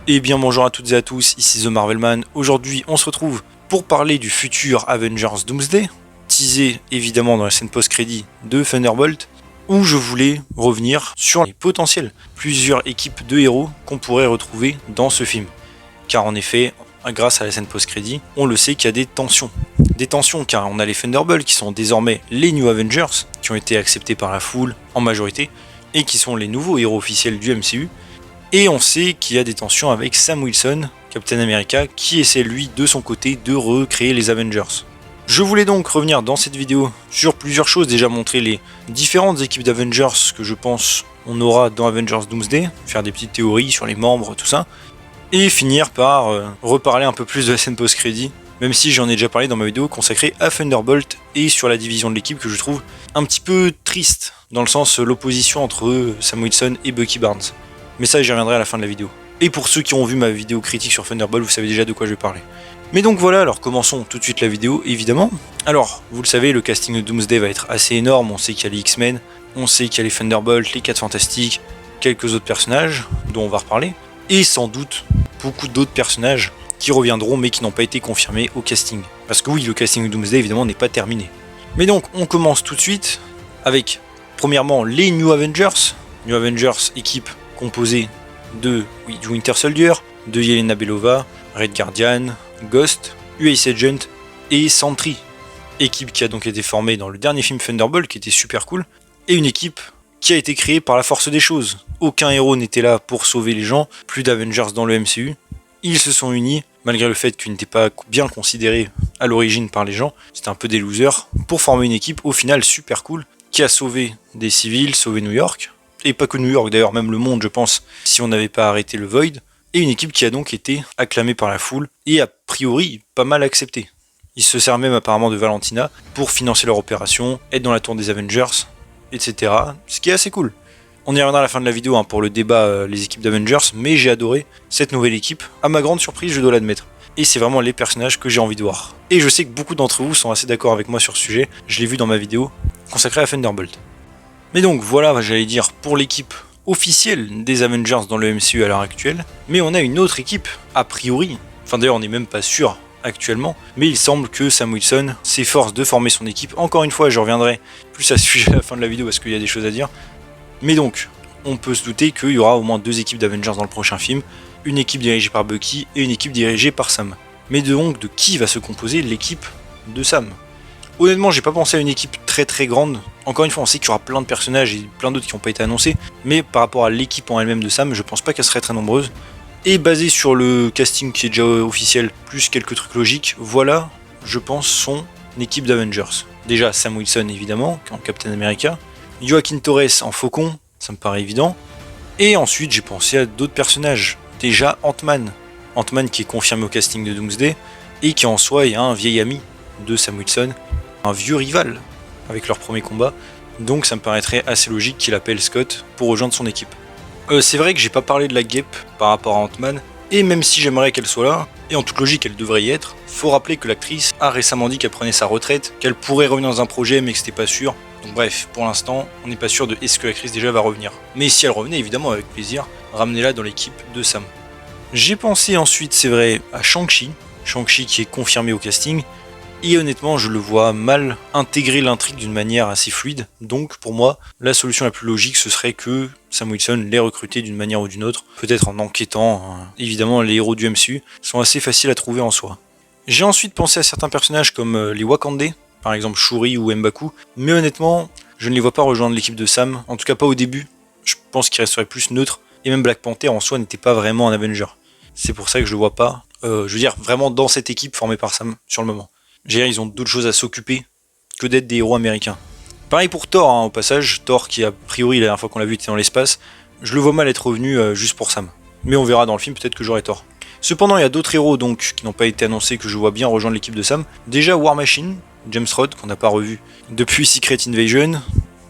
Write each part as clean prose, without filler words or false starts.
Et bien bonjour à toutes et à tous, ici The Marvelman. Aujourd'hui on se retrouve pour parler du futur Avengers Doomsday, teasé évidemment dans la scène post-crédit de Thunderbolt, où je voulais revenir sur les potentiels plusieurs équipes de héros qu'on pourrait retrouver dans ce film. Car en effet, grâce à la scène post-crédit, on le sait qu'il y a des tensions. Des tensions car on a les Thunderbolts qui sont désormais les New Avengers, qui ont été acceptés par la foule en majorité, et qui sont les nouveaux héros officiels du MCU. Et on sait qu'il y a des tensions avec Sam Wilson, Captain America, qui essaie lui de son côté de recréer les Avengers. Je voulais donc revenir dans cette vidéo sur plusieurs choses, déjà montrer les différentes équipes d'Avengers que je pense on aura dans Avengers Doomsday, faire des petites théories sur les membres, tout ça, et finir par reparler un peu plus de la scène post-crédit, même si j'en ai déjà parlé dans ma vidéo consacrée à Thunderbolt et sur la division de l'équipe que je trouve un petit peu triste, dans le sens l'opposition entre Sam Wilson et Bucky Barnes. Mais ça j'y reviendrai à la fin de la vidéo. Et pour ceux qui ont vu ma vidéo critique sur Thunderbolt, vous savez déjà de quoi je vais parler. Mais donc voilà, alors commençons tout de suite la vidéo, évidemment. Alors, vous le savez, le casting de Doomsday va être assez énorme, on sait qu'il y a les X-Men, on sait qu'il y a les Thunderbolts, les 4 Fantastiques, quelques autres personnages, dont on va reparler, et sans doute beaucoup d'autres personnages qui reviendront mais qui n'ont pas été confirmés au casting. Parce que oui, le casting de Doomsday évidemment n'est pas terminé. Mais donc, on commence tout de suite avec, premièrement, les New Avengers. New Avengers, équipe composée de du Winter Soldier, de Yelena Belova, Red Guardian, Ghost, US Agent et Sentry. Équipe qui a donc été formée dans le dernier film Thunderbolt qui était super cool, et une équipe qui a été créée par la force des choses. Aucun héros n'était là pour sauver les gens, plus d'Avengers dans le MCU. Ils se sont unis, malgré le fait qu'ils n'étaient pas bien considérés à l'origine par les gens, c'était un peu des losers, pour former une équipe au final super cool, qui a sauvé des civils, sauvé New York, et pas que New York d'ailleurs, même le monde je pense, si on n'avait pas arrêté le Void, et une équipe qui a donc été acclamée par la foule, et a priori pas mal acceptée. Ils se servent même apparemment de Valentina pour financer leur opération, être dans la tour des Avengers, etc. Ce qui est assez cool. On y reviendra à la fin de la vidéo pour le débat les équipes d'Avengers, mais j'ai adoré cette nouvelle équipe, à ma grande surprise je dois l'admettre. Et c'est vraiment les personnages que j'ai envie de voir. Et je sais que beaucoup d'entre vous sont assez d'accord avec moi sur ce sujet, je l'ai vu dans ma vidéo consacrée à Thunderbolt. Mais donc voilà, j'allais dire, pour l'équipe officielle des Avengers dans le MCU à l'heure actuelle, mais on a une autre équipe, a priori, enfin d'ailleurs on n'est même pas sûr actuellement, mais il semble que Sam Wilson s'efforce de former son équipe. Encore une fois, je reviendrai plus à ce sujet à la fin de la vidéo parce qu'il y a des choses à dire. Mais donc, on peut se douter qu'il y aura au moins 2 équipes d'Avengers dans le prochain film, une équipe dirigée par Bucky et une équipe dirigée par Sam. Mais donc, de qui va se composer l'équipe de Sam ? Honnêtement, j'ai pas pensé à une équipe très grande. Encore une fois, on sait qu'il y aura plein de personnages et plein d'autres qui n'ont pas été annoncés, mais par rapport à l'équipe en elle-même de Sam, je pense pas qu'elle serait très nombreuse. Et basé sur le casting qui est déjà officiel, plus quelques trucs logiques, voilà, je pense, son équipe d'Avengers. Déjà Sam Wilson évidemment, en Captain America, Joaquin Torres en Faucon, ça me paraît évident, et ensuite j'ai pensé à d'autres personnages. Déjà Ant-Man qui est confirmé au casting de Doomsday, et qui en soi est un vieil ami de Sam Wilson, un vieux rival avec leur premier combat, donc ça me paraîtrait assez logique qu'il appelle Scott pour rejoindre son équipe. C'est vrai que j'ai pas parlé de la guêpe par rapport à Ant-Man, et même si j'aimerais qu'elle soit là, et en toute logique elle devrait y être, faut rappeler que l'actrice a récemment dit qu'elle prenait sa retraite, qu'elle pourrait revenir dans un projet mais que c'était pas sûr, donc bref, pour l'instant, on n'est pas sûr de est-ce que l'actrice déjà va revenir. Mais si elle revenait, évidemment avec plaisir, ramenez-la dans l'équipe de Sam. J'ai pensé ensuite, c'est vrai, à Shang-Chi qui est confirmé au casting, et honnêtement je le vois mal intégrer l'intrigue d'une manière assez fluide, donc pour moi la solution la plus logique ce serait que Sam Wilson l'ait recruté d'une manière ou d'une autre, peut-être en enquêtant. Évidemment les héros du MCU sont assez faciles à trouver en soi. J'ai ensuite pensé à certains personnages comme les Wakandais, par exemple Shuri ou M'Baku, mais honnêtement je ne les vois pas rejoindre l'équipe de Sam, en tout cas pas au début, je pense qu'il resterait plus neutre, et même Black Panther en soi n'était pas vraiment un Avenger. C'est pour ça que je le vois pas, je veux dire vraiment dans cette équipe formée par Sam sur le moment. Ils ont d'autres choses à s'occuper que d'être des héros américains. Pareil pour Thor, au passage, Thor qui a priori la dernière fois qu'on l'a vu était dans l'espace, je le vois mal être revenu juste pour Sam. Mais on verra dans le film, peut-être que j'aurai tort. Cependant, il y a d'autres héros donc qui n'ont pas été annoncés que je vois bien rejoindre l'équipe de Sam. Déjà War Machine, James Rhodes, qu'on n'a pas revu depuis Secret Invasion.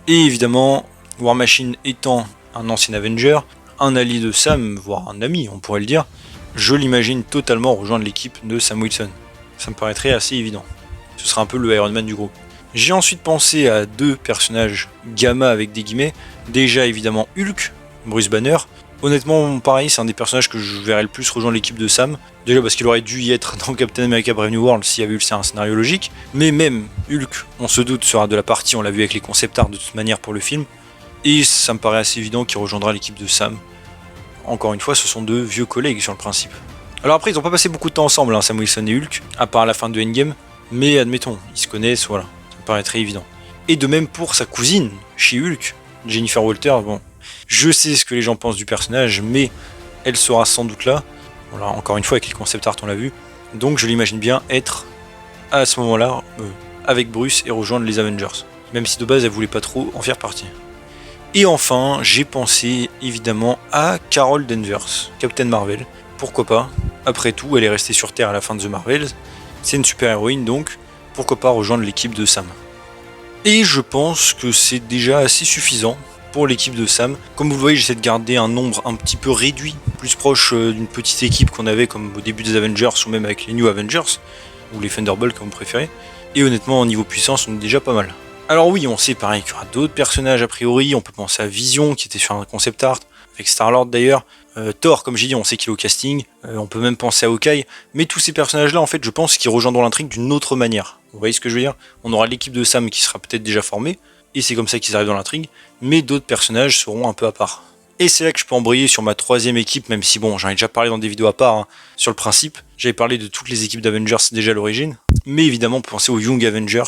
Et évidemment, War Machine étant un ancien Avenger, un allié de Sam, voire un ami on pourrait le dire, je l'imagine totalement rejoindre l'équipe de Sam Wilson. Ça me paraîtrait assez évident. Ce sera un peu le Iron Man du groupe. J'ai ensuite pensé à 2 personnages gamma avec des guillemets. Déjà évidemment Hulk, Bruce Banner, Honnêtement, pareil, c'est un des personnages que je verrais le plus rejoindre l'équipe de Sam. Déjà parce qu'il aurait dû y être dans Captain America Brave New World s'il y avait eu un scénario logique. Mais même Hulk, on se doute, sera de la partie, on l'a vu avec les concept art de toute manière pour le film. Et ça me paraît assez évident qu'il rejoindra l'équipe de Sam. Encore une fois, ce sont deux vieux collègues sur le principe. Alors après, ils n'ont pas passé beaucoup de temps ensemble, Sam Wilson et Hulk, à part à la fin de Endgame. Mais admettons, ils se connaissent, voilà, ça me paraît très évident. Et de même pour sa cousine, chez Hulk, Jennifer Walters, bon, je sais ce que les gens pensent du personnage, mais elle sera sans doute là. Voilà, encore une fois, avec les concept art, on l'a vu. Donc je l'imagine bien être, à ce moment-là, avec Bruce et rejoindre les Avengers. Même si de base, elle voulait pas trop en faire partie. Et enfin, j'ai pensé évidemment à Carol Danvers, Captain Marvel. Pourquoi pas? Après tout, elle est restée sur Terre à la fin de The Marvels. C'est une super-héroïne, donc pourquoi pas rejoindre l'équipe de Sam. Et je pense que c'est déjà assez suffisant pour l'équipe de Sam. Comme vous le voyez, j'essaie de garder un nombre un petit peu réduit, plus proche d'une petite équipe qu'on avait comme au début des Avengers ou même avec les New Avengers, ou les Thunderbolts comme vous préférez. Et honnêtement, au niveau puissance, on est déjà pas mal. Alors oui, on sait pareil qu'il y aura d'autres personnages a priori, on peut penser à Vision qui était sur un concept art, avec Star-Lord d'ailleurs, Thor comme j'ai dit, on sait qu'il est au casting, on peut même penser à Hawkeye, mais tous ces personnages là en fait je pense qu'ils rejoindront l'intrigue d'une autre manière. Vous voyez ce que je veux dire? On aura l'équipe de Sam qui sera peut-être déjà formée, et c'est comme ça qu'ils arrivent dans l'intrigue, mais d'autres personnages seront un peu à part. Et c'est là que je peux embrayer sur ma troisième équipe, même si bon, j'en ai déjà parlé dans des vidéos à part, hein, sur le principe, j'avais parlé de toutes les équipes d'Avengers déjà à l'origine, mais évidemment pensez aux Young Avengers,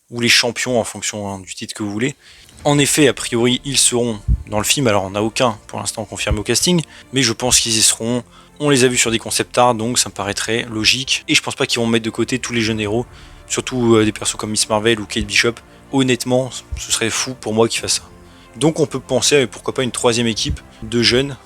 ou les champions en fonction du titre que vous voulez. En effet, a priori, ils seront dans le film, alors on n'a aucun pour l'instant confirmé au casting, mais je pense qu'ils y seront. On les a vus sur des concept art, donc ça me paraîtrait logique, et je pense pas qu'ils vont mettre de côté tous les jeunes héros, surtout des persos comme Miss Marvel ou Kate Bishop. Honnêtement, ce serait fou pour moi qu'ils fassent ça. Donc on peut penser à pourquoi pas une troisième équipe de jeunes,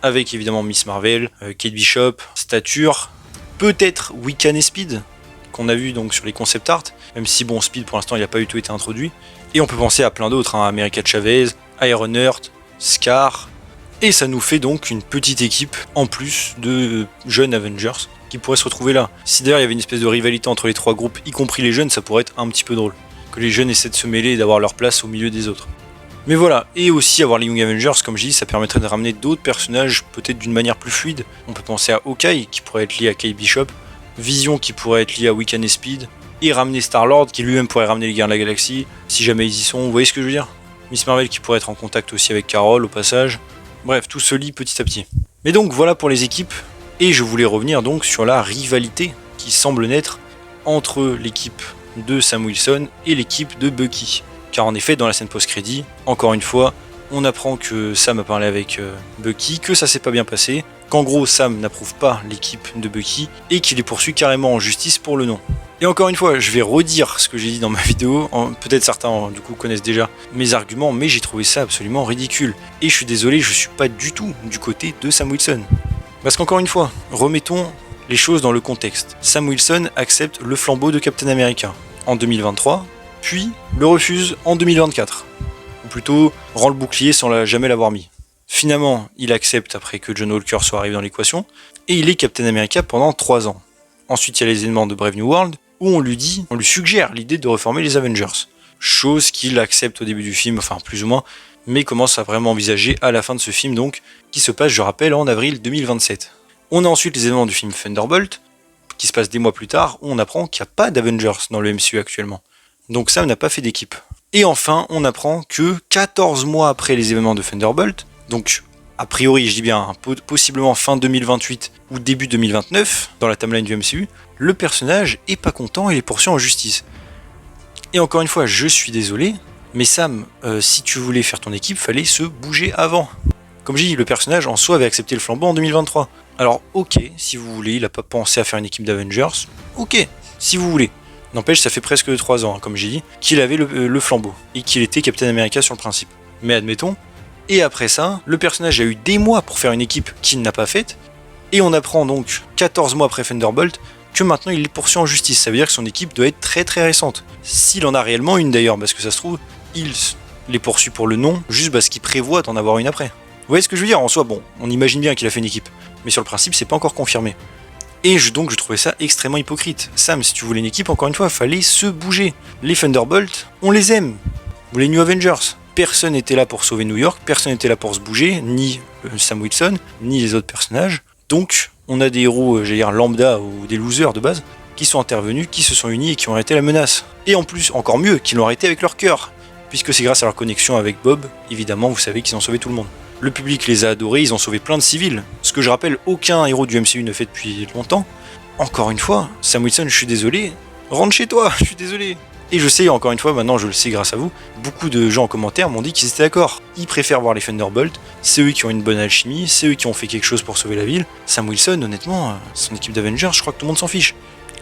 avec évidemment Miss Marvel, Kate Bishop, Stature, peut-être Wiccan et Speed, qu'on a vu donc sur les concept art, même si bon, Speed pour l'instant il n'a pas du tout été introduit. Et on peut penser à plein d'autres, hein, America Chavez, Ironheart, Scar, et ça nous fait donc une petite équipe en plus de jeunes Avengers qui pourraient se retrouver là. Si d'ailleurs il y avait une espèce de rivalité entre les trois groupes, y compris les jeunes, ça pourrait être un petit peu drôle. Que les jeunes essaient de se mêler et d'avoir leur place au milieu des autres. Mais voilà, et aussi avoir les Young Avengers, comme je dis, ça permettrait de ramener d'autres personnages peut-être d'une manière plus fluide. On peut penser à Hawkeye qui pourrait être lié à Kate Bishop, Vision qui pourrait être lié à Wiccan et Speed, et ramener Star-Lord qui lui-même pourrait ramener les Gardiens de la Galaxie, si jamais ils y sont, vous voyez ce que je veux dire? Miss Marvel qui pourrait être en contact aussi avec Carol au passage. Bref, tout se lie petit à petit. Mais donc voilà pour les équipes, et je voulais revenir donc sur la rivalité qui semble naître entre l'équipe de Sam Wilson et l'équipe de Bucky. Car en effet, dans la scène post-crédit, encore une fois, on apprend que Sam a parlé avec Bucky, que ça s'est pas bien passé, qu'en gros Sam n'approuve pas l'équipe de Bucky et qu'il est poursuivi carrément en justice pour le nom. Et encore une fois, je vais redire ce que j'ai dit dans ma vidéo, peut-être certains du coup connaissent déjà mes arguments, mais j'ai trouvé ça absolument ridicule. Et je suis désolé, je suis pas du tout du côté de Sam Wilson. Parce qu'encore une fois, remettons les choses dans le contexte. Sam Wilson accepte le flambeau de Captain America en 2023, puis le refuse en 2024. Ou plutôt, rend le bouclier sans jamais l'avoir mis. Finalement, il accepte après que John Walker soit arrivé dans l'équation, et il est Captain America pendant 3 ans. Ensuite, il y a les éléments de Brave New World, où on lui suggère l'idée de reformer les Avengers. Chose qu'il accepte au début du film, enfin plus ou moins, mais commence à vraiment envisager à la fin de ce film donc, qui se passe, je rappelle, en avril 2027. On a ensuite les éléments du film Thunderbolt, qui se passe des mois plus tard, où on apprend qu'il n'y a pas d'Avengers dans le MCU actuellement. Donc Sam n'a pas fait d'équipe. Et enfin, on apprend que 14 mois après les événements de Thunderbolt, donc a priori, je dis bien, possiblement fin 2028 ou début 2029, dans la timeline du MCU, le personnage est pas content et les poursuit en justice. Et encore une fois, je suis désolé, mais Sam, si tu voulais faire ton équipe, fallait se bouger avant. Comme j'ai dit, le personnage en soi avait accepté le flambeau en 2023. Alors ok, si vous voulez, il a pas pensé à faire une équipe d'Avengers, ok, si vous voulez. N'empêche, ça fait presque 3 ans, hein, comme j'ai dit, qu'il avait le flambeau, et qu'il était Captain America sur le principe. Mais admettons, et après ça, le personnage a eu des mois pour faire une équipe qu'il n'a pas faite, et on apprend donc, 14 mois après Thunderbolt, que maintenant il les poursuit en justice. Ça veut dire que son équipe doit être très très récente. S'il en a réellement une d'ailleurs, parce que ça se trouve, il les poursuit pour le nom, juste parce qu'il prévoit d'en avoir une après. Vous voyez ce que je veux dire? En soi, bon, on imagine bien qu'il a fait une équipe, mais sur le principe, c'est pas encore confirmé. Et donc je trouvais ça extrêmement hypocrite. Sam, si tu voulais une équipe, encore une fois, fallait se bouger. Les Thunderbolts, on les aime. Ou les New Avengers. personne n'était là pour sauver New York, personne n'était là pour se bouger, ni Sam Wilson, ni les autres personnages. Donc, on a des héros, j'allais dire lambda ou des losers de base, qui sont intervenus, qui se sont unis et qui ont arrêté la menace. Et en plus, encore mieux, qui l'ont arrêté avec leur cœur, puisque c'est grâce à leur connexion avec Bob, évidemment, vous savez qu'ils ont sauvé tout le monde. Le public les a adorés, ils ont sauvé plein de civils, ce que je rappelle, aucun héros du MCU ne fait depuis longtemps. Encore une fois, Sam Wilson, je suis désolé, rentre chez toi, je suis désolé. Et je sais, encore une fois, maintenant je le sais grâce à vous, beaucoup de gens en commentaire m'ont dit qu'ils étaient d'accord. Ils préfèrent voir les Thunderbolts, c'est eux qui ont une bonne alchimie, c'est eux qui ont fait quelque chose pour sauver la ville. Sam Wilson, honnêtement, son équipe d'Avengers, je crois que tout le monde s'en fiche.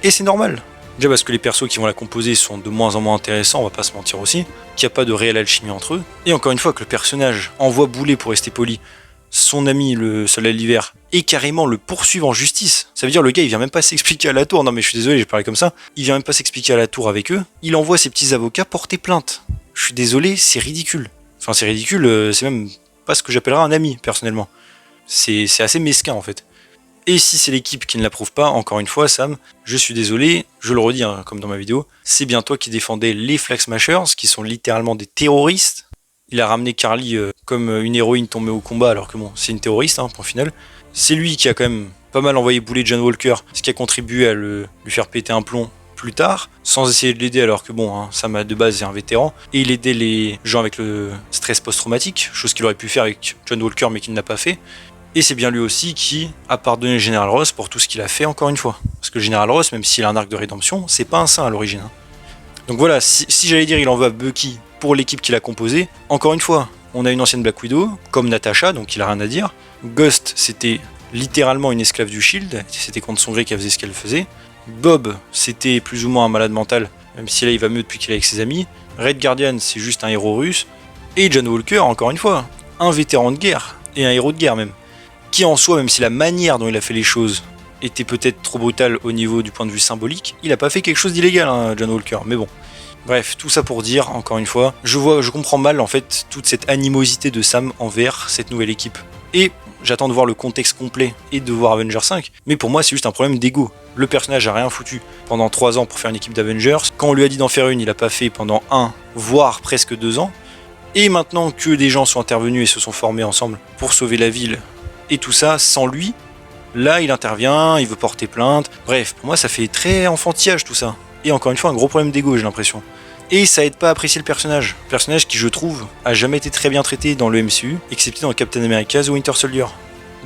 Et c'est normal. Déjà parce que les persos qui vont la composer sont de moins en moins intéressants, on va pas se mentir aussi, qu'il n'y a pas de réelle alchimie entre eux. Et encore une fois, que le personnage envoie bouler, pour rester poli, son ami le soldat de l'hiver et carrément le poursuivre en justice. Ça veut dire le gars il vient même pas s'expliquer à la tour, non mais je suis désolé j'ai parlé comme ça, il vient même pas s'expliquer à la tour avec eux, il envoie ses petits avocats porter plainte. Je suis désolé, c'est ridicule. Enfin c'est ridicule, c'est même pas ce que j'appellerais un ami personnellement. C'est assez mesquin en fait. Et si c'est l'équipe qui ne l'approuve pas, encore une fois Sam, je suis désolé, je le redis hein, comme dans ma vidéo, c'est bien toi qui défendais les Flag Smashers, qui sont littéralement des terroristes. Il a ramené Carly comme une héroïne tombée au combat alors que bon, c'est une terroriste, hein, point final. C'est lui qui a quand même pas mal envoyé bouler John Walker, ce qui a contribué à lui faire péter un plomb plus tard, sans essayer de l'aider alors que bon, hein, Sam de base est un vétéran, et il aidait les gens avec le stress post-traumatique, chose qu'il aurait pu faire avec John Walker mais qu'il n'a pas fait. Et c'est bien lui aussi qui a pardonné le Général Ross pour tout ce qu'il a fait encore une fois. Parce que le Général Ross, même s'il a un arc de rédemption, c'est pas un saint à l'origine. Hein. Donc voilà, si j'allais dire il en veut à Bucky pour l'équipe qu'il a composée, encore une fois, on a une ancienne Black Widow, comme Natasha, donc il a rien à dire. Ghost, c'était littéralement une esclave du Shield, c'était contre son gré qu'elle faisait ce qu'elle faisait. Bob, c'était plus ou moins un malade mental, même si là il va mieux depuis qu'il est avec ses amis. Red Guardian, c'est juste un héros russe. Et John Walker, encore une fois, un vétéran de guerre, et un héros de guerre même. Qui en soi, même si la manière dont il a fait les choses était peut-être trop brutale au niveau du point de vue symbolique, il a pas fait quelque chose d'illégal, hein, John Walker, mais bon. Bref, tout ça pour dire, encore une fois, je comprends mal en fait toute cette animosité de Sam envers cette nouvelle équipe. Et j'attends de voir le contexte complet et de voir Avengers 5, mais pour moi c'est juste un problème d'ego. Le personnage a rien foutu pendant 3 ans pour faire une équipe d'Avengers, quand on lui a dit d'en faire une, il a pas fait pendant 1, voire presque 2 ans, et maintenant que des gens sont intervenus et se sont formés ensemble pour sauver la ville, et tout ça sans lui, là il intervient, il veut porter plainte, bref, pour moi ça fait très enfantillage tout ça. Et encore une fois un gros problème d'ego j'ai l'impression. Et ça aide pas à apprécier le personnage. Personnage qui, je trouve, a jamais été très bien traité dans le MCU, excepté dans Captain America The Winter Soldier.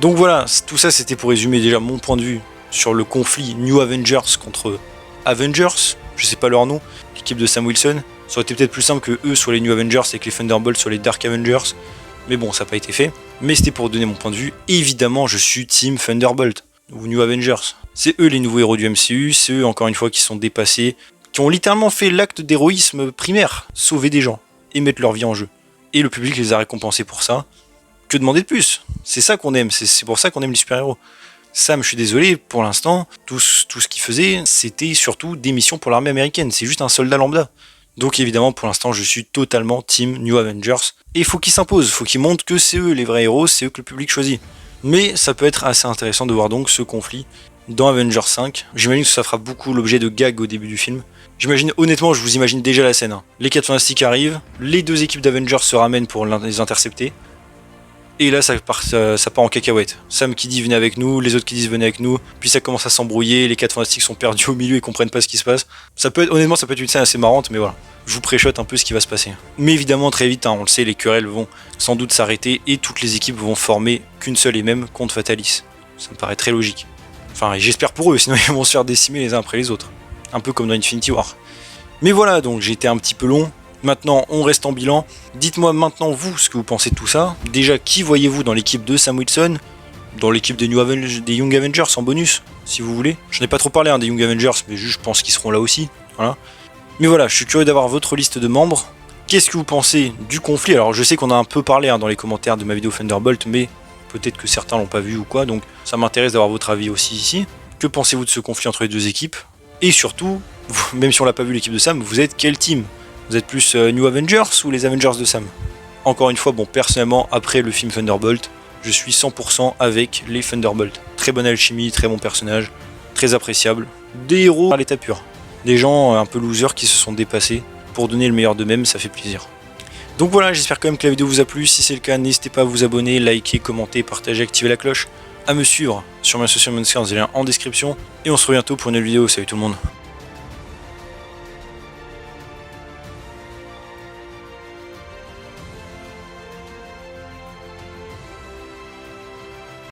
Donc voilà, tout ça c'était pour résumer déjà mon point de vue sur le conflit New Avengers contre Avengers, je sais pas leur nom, l'équipe de Sam Wilson. Ça aurait été peut-être plus simple que eux soient les New Avengers et que les Thunderbolts soient les Dark Avengers. Mais bon, ça n'a pas été fait. Mais c'était pour donner mon point de vue. Évidemment, je suis Team Thunderbolt ou New Avengers. C'est eux les nouveaux héros du MCU, c'est eux encore une fois qui sont dépassés, qui ont littéralement fait l'acte d'héroïsme primaire, sauver des gens et mettre leur vie en jeu. Et le public les a récompensés pour ça. Que demander de plus? C'est ça qu'on aime, c'est pour ça qu'on aime les super-héros. Sam, je suis désolé, pour l'instant, tout ce qu'il faisait, c'était surtout des missions pour l'armée américaine, c'est juste un soldat lambda. Donc évidemment, pour l'instant, je suis totalement team New Avengers. Et il faut qu'ils s'imposent, il faut qu'ils montrent que c'est eux les vrais héros, c'est eux que le public choisit. Mais ça peut être assez intéressant de voir donc ce conflit dans Avengers 5. J'imagine que ça fera beaucoup l'objet de gags au début du film. J'imagine, honnêtement, je vous imagine déjà la scène. Hein. Les 4 Fantastiques arrivent, les 2 équipes d'Avengers se ramènent pour les intercepter. Et là, ça part en cacahuète. Sam qui dit venez avec nous, les autres qui disent venez avec nous. Puis ça commence à s'embrouiller, les 4 Fantastiques sont perdus au milieu et comprennent pas ce qui se passe. Honnêtement, ça peut être une scène assez marrante, mais voilà. Je vous préchote un peu ce qui va se passer. Mais évidemment, très vite, hein, on le sait, les querelles vont sans doute s'arrêter et toutes les équipes vont former qu'une seule et même contre Fatalis. Ça me paraît très logique. Enfin, j'espère pour eux, sinon ils vont se faire décimer les uns après les autres. Un peu comme dans Infinity War. Mais voilà, donc j'ai été un petit peu long. Maintenant, on reste en bilan. Dites-moi maintenant, vous, ce que vous pensez de tout ça. Déjà, qui voyez-vous dans l'équipe de Sam Wilson? Dans l'équipe des Young Avengers en bonus, si vous voulez. Je n'ai pas trop parlé des Young Avengers, mais juste, je pense qu'ils seront là aussi. Voilà. Mais voilà, je suis curieux d'avoir votre liste de membres. Qu'est-ce que vous pensez du conflit? Alors, je sais qu'on a un peu parlé dans les commentaires de ma vidéo Thunderbolt, mais peut-être que certains l'ont pas vu ou quoi, donc ça m'intéresse d'avoir votre avis aussi ici. Que pensez-vous de ce conflit entre les 2 équipes? Et surtout, même si on l'a pas vu l'équipe de Sam, vous êtes quel team? Vous êtes plus New Avengers ou les Avengers de Sam? Encore une fois, bon, personnellement, après le film Thunderbolt, je suis 100% avec les Thunderbolts. Très bonne alchimie, très bon personnage, très appréciable. Des héros à l'état pur. Des gens un peu losers qui se sont dépassés pour donner le meilleur d'eux-mêmes, ça fait plaisir. Donc voilà, j'espère quand même que la vidéo vous a plu. Si c'est le cas, n'hésitez pas à vous abonner, liker, commenter, partager, activer la cloche, à me suivre sur mes social media, les liens en description. Et on se retrouve bientôt pour une nouvelle vidéo. Salut tout le monde.